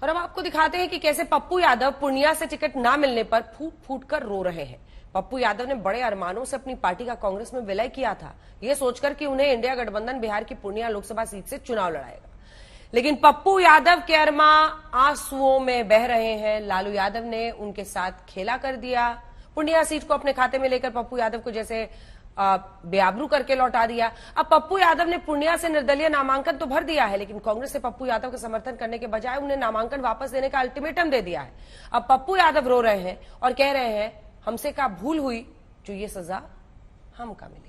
और अब आपको दिखाते हैं कि कैसे पप्पू यादव पूर्णिया से टिकट ना मिलने पर फूट फूट कर रो रहे हैं। पप्पू यादव ने बड़े अरमानों से अपनी पार्टी का कांग्रेस में विलय किया था, ये सोचकर कि उन्हें इंडिया गठबंधन बिहार की पूर्णिया लोकसभा सीट से चुनाव लड़ाएगा। लेकिन पप्पू यादव के अरमा आंसुओं में बह रहे हैं। लालू यादव ने उनके साथ खेला कर दिया। पूर्णिया सीट को अपने खाते में लेकर पप्पू यादव को जैसे बेआबरू करके लौटा दिया। अब पप्पू यादव ने पूर्णिया से निर्दलीय नामांकन तो भर दिया है, लेकिन कांग्रेस ने पप्पू यादव का समर्थन करने के बजाय उन्हें नामांकन वापस देने का अल्टीमेटम दे दिया है। अब पप्पू यादव रो रहे हैं और कह रहे हैं, हमसे क्या भूल हुई जो ये सजा हमका मिली।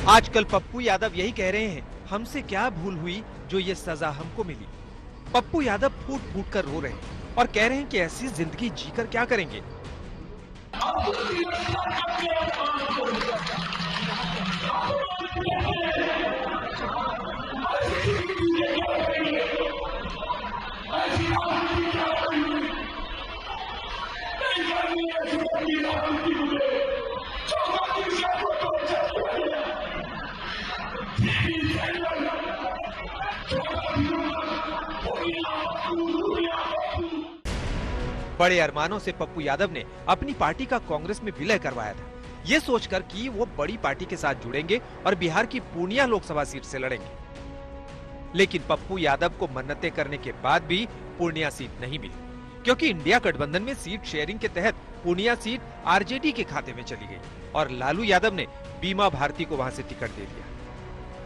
आजकल पप्पू यादव यही कह रहे हैं, हमसे क्या भूल हुई जो ये सजा हमको मिली। पप्पू यादव फूट फूट कर रो रहे हैं और कह रहे हैं कि ऐसी जिंदगी जीकर क्या करेंगे। बड़े अरमानों से पप्पू यादव ने अपनी पार्टी का कांग्रेस में विलय करवाया था, ये सोचकर कि वो बड़ी पार्टी के साथ जुड़ेंगे और बिहार की पूर्णिया लोकसभा सीट से लड़ेंगे। लेकिन पप्पू यादव को मन्नतें करने के बाद भी पूर्णिया सीट नहीं मिली, क्योंकि इंडिया गठबंधन में सीट शेयरिंग के तहत पूर्णिया सीट आरजेडी के खाते में चली गई और लालू यादव ने बीमा भारती को वहां से टिकट दे दिया।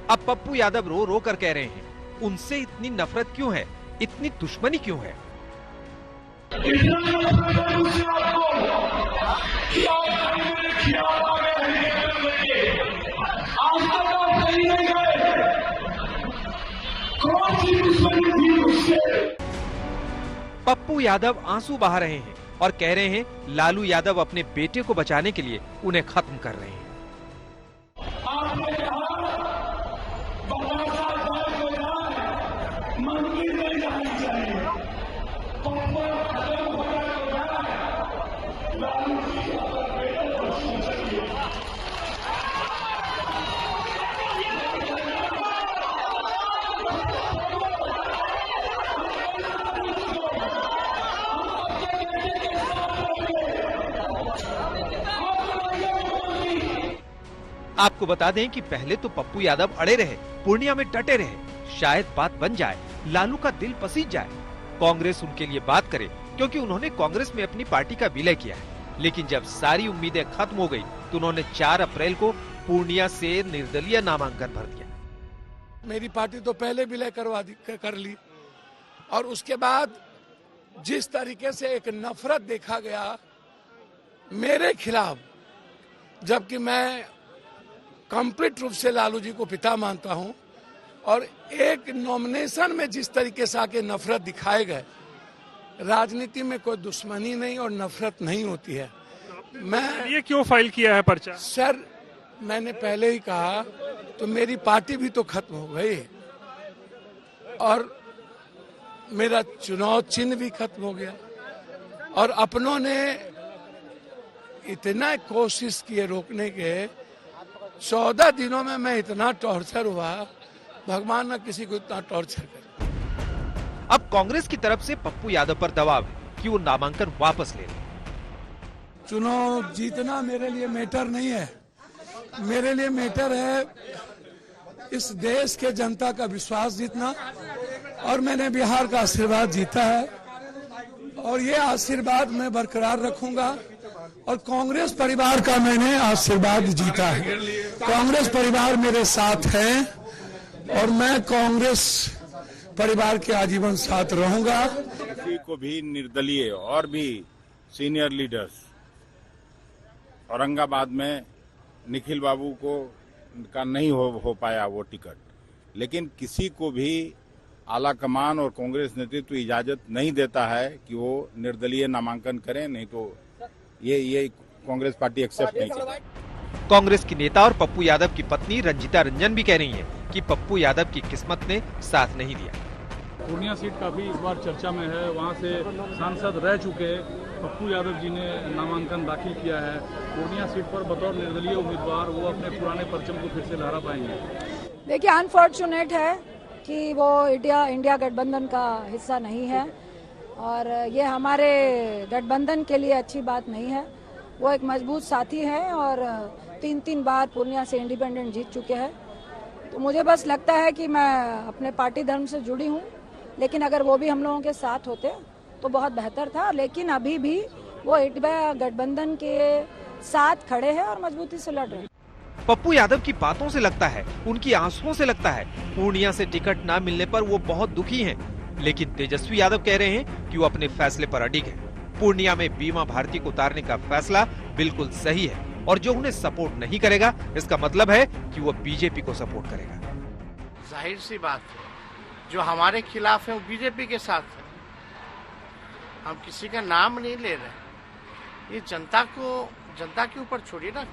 अब पप्पू यादव रो रो कर कह रहे हैं, उनसे इतनी नफरत क्यों है, इतनी दुश्मनी क्यों है। पप्पू यादव आंसू बहा रहे हैं और कह रहे हैं, लालू यादव अपने बेटे को बचाने के लिए उन्हें खत्म कर रहे हैं। आपको बता दें कि पहले तो पप्पू यादव अड़े रहे, पूर्णिया में डटे रहे, शायद बात बन जाए, लालू का दिल पसीज जाए, कांग्रेस उनके लिए बात करे, क्योंकि उन्होंने कांग्रेस में अपनी पार्टी का विलय किया है। लेकिन जब सारी उम्मीदें खत्म हो गई तो उन्होंने 4 अप्रैल को पूर्णिया से निर्दलीय नामांकन भर दिया। मेरी पार्टी तो पहले विलय कर ली और उसके बाद जिस तरीके से एक नफरत देखा गया मेरे खिलाफ, जबकि मैं कंप्लीट रूप से लालू जी को पिता मानता हूं, और एक नॉमिनेशन में जिस तरीके से आके नफरत दिखाए गए, राजनीति में कोई दुश्मनी नहीं और नफरत नहीं होती है। मैं ये क्यों फाइल किया है पर्चा? सर, मैंने पहले ही कहा तो मेरी पार्टी भी तो खत्म हो गई और मेरा चुनाव चिन्ह भी खत्म हो गया और अपनों ने इतना कोशिश किए रोकने के, 14 दिनों में मैं इतना टॉर्चर हुआ, भगवान न किसी को इतना टॉर्चर करे। अब कांग्रेस की तरफ से पप्पू यादव पर दबाव है कि वो नामांकन वापस ले लें। चुनाव जीतना मेरे लिए मैटर नहीं है, मेरे लिए मैटर है इस देश के जनता का विश्वास जीतना, और मैंने बिहार का आशीर्वाद जीता है और ये आशीर्वाद मैं बरकरार रखूंगा और कांग्रेस परिवार का मैंने आशीर्वाद जीता है। कांग्रेस परिवार मेरे साथ है और मैं कांग्रेस परिवार के आजीवन साथ रहूंगा। किसी को भी निर्दलीय और भी सीनियर लीडर्स, औरंगाबाद में निखिल बाबू का नहीं हो पाया वो टिकट, लेकिन किसी को भी आला कमान और कांग्रेस नेतृत्व इजाजत नहीं देता है कि वो निर्दलीय नामांकन करें, नहीं तो ये कांग्रेस पार्टी एक्सेप्ट नहीं करेगी। कांग्रेस की नेता और पप्पू यादव की पत्नी रंजीता रंजन भी कह रही हैं कि पप्पू यादव की किस्मत ने साथ नहीं दिया। पूर्णिया सीट काफी इस बार चर्चा में है, वहाँ से सांसद रह चुके पप्पू यादव जी ने नामांकन दाखिल किया है पूर्णिया सीट पर बतौर निर्दलीय उम्मीदवार, वो अपने पुराने परचम को फिर से लहरा पाएंगे? देखिए, अनफॉर्चुनेट है कि वो इंडिया गठबंधन का हिस्सा नहीं है और ये हमारे गठबंधन के लिए अच्छी बात नहीं है। वो एक मजबूत साथी है और 3 बार पूर्णिया से इंडिपेंडेंट जीत चुके हैं। तो मुझे बस लगता है कि मैं अपने पार्टी धर्म से जुड़ी हूँ, लेकिन अगर वो भी हम लोगों के साथ होते तो बहुत बेहतर था। लेकिन अभी भी वो इंडिया गठबंधन के साथ खड़े हैं और मजबूती से लड़ रहे हैं। पप्पू यादव की बातों से लगता है, उनकी आंसुओं से लगता है, पूर्णिया से टिकट ना मिलने पर वो बहुत दुखी हैं। लेकिन तेजस्वी यादव कह रहे हैं कि वो अपने फैसले पर अडिग है। पूर्णिया में बीमा भारती को उतारने का फैसला बिल्कुल सही है और जो उन्हें सपोर्ट नहीं करेगा, इसका मतलब है कि वो बीजेपी को सपोर्ट करेगा। जाहिर सी बात है, जो हमारे खिलाफ है वो बीजेपी के साथ है। हम किसी का नाम नहीं ले रहे, ये जनता के ऊपर छोड़िए ना।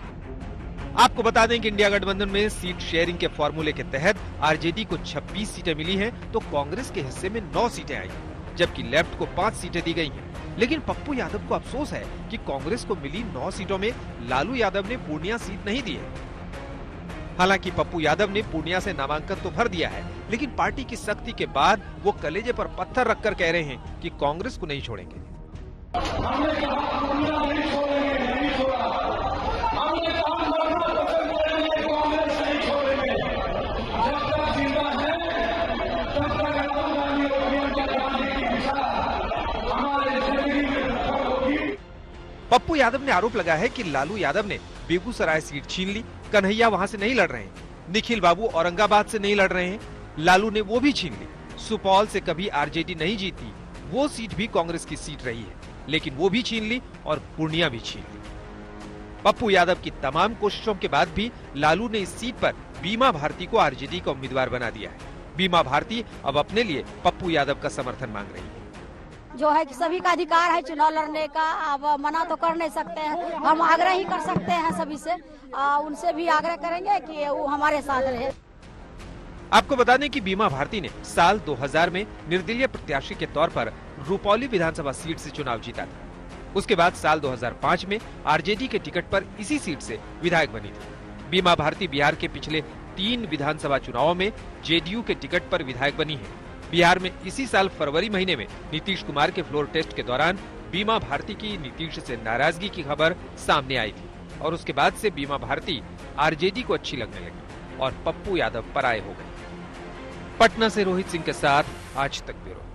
आपको बता दें कि इंडिया गठबंधन में सीट शेयरिंग के फॉर्मूले के तहत आरजेडी को 26 सीटें मिली हैं, तो कांग्रेस के हिस्से में 9 सीटें आई, जबकि लेफ्ट को 5 सीटें दी गई हैं। लेकिन पप्पू यादव को अफसोस है कि कांग्रेस को मिली 9 सीटों में लालू यादव ने पूर्णिया सीट नहीं दी है। हालांकि पप्पू यादव ने पूर्णिया से नामांकन तो भर दिया है, लेकिन पार्टी की सख्ती के बाद वो कलेजे पर पत्थर रखकर कह रहे हैं कि कांग्रेस को नहीं छोड़ेंगे। पप्पू यादव ने आरोप लगाया है कि लालू यादव ने बेगूसराय सीट छीन ली, कन्हैया वहां से नहीं लड़ रहे हैं, निखिल बाबू औरंगाबाद से नहीं लड़ रहे हैं, लालू ने वो भी छीन ली। सुपौल से कभी आरजेडी नहीं जीती, वो सीट भी कांग्रेस की सीट रही है, लेकिन वो भी छीन ली और पूर्णिया भी छीन ली। पप्पू यादव की तमाम कोशिशों के बाद भी लालू ने इस सीट पर बीमा भारती को आरजेडी का उम्मीदवार बना दिया है। बीमा भारती अब अपने लिए पप्पू यादव का समर्थन मांग रही है। जो है कि सभी का अधिकार है चुनाव लड़ने का, अब मना तो कर नहीं सकते हैं, हम आग्रह ही कर सकते हैं सभी से, उनसे भी आग्रह करेंगे कि वो हमारे साथ रहे। आपको बता दें कि बीमा भारती ने साल 2000 में निर्दलीय प्रत्याशी के तौर पर रुपौली विधानसभा सीट से चुनाव जीता था। उसके बाद साल 2005 में आरजेडी के टिकट पर इसी सीट से विधायक बनी थी। बीमा भारती बिहार के पिछले 3 विधानसभा चुनावों में जेडीयू के टिकट पर विधायक बनी है। बिहार में इसी साल फरवरी महीने में नीतीश कुमार के फ्लोर टेस्ट के दौरान बीमा भारती की नीतीश से नाराजगी की खबर सामने आई थी और उसके बाद से बीमा भारती आरजेडी को अच्छी लगने लगी और पप्पू यादव पराये हो गए। पटना से रोहित सिंह के साथ आज तक ब्यूरो।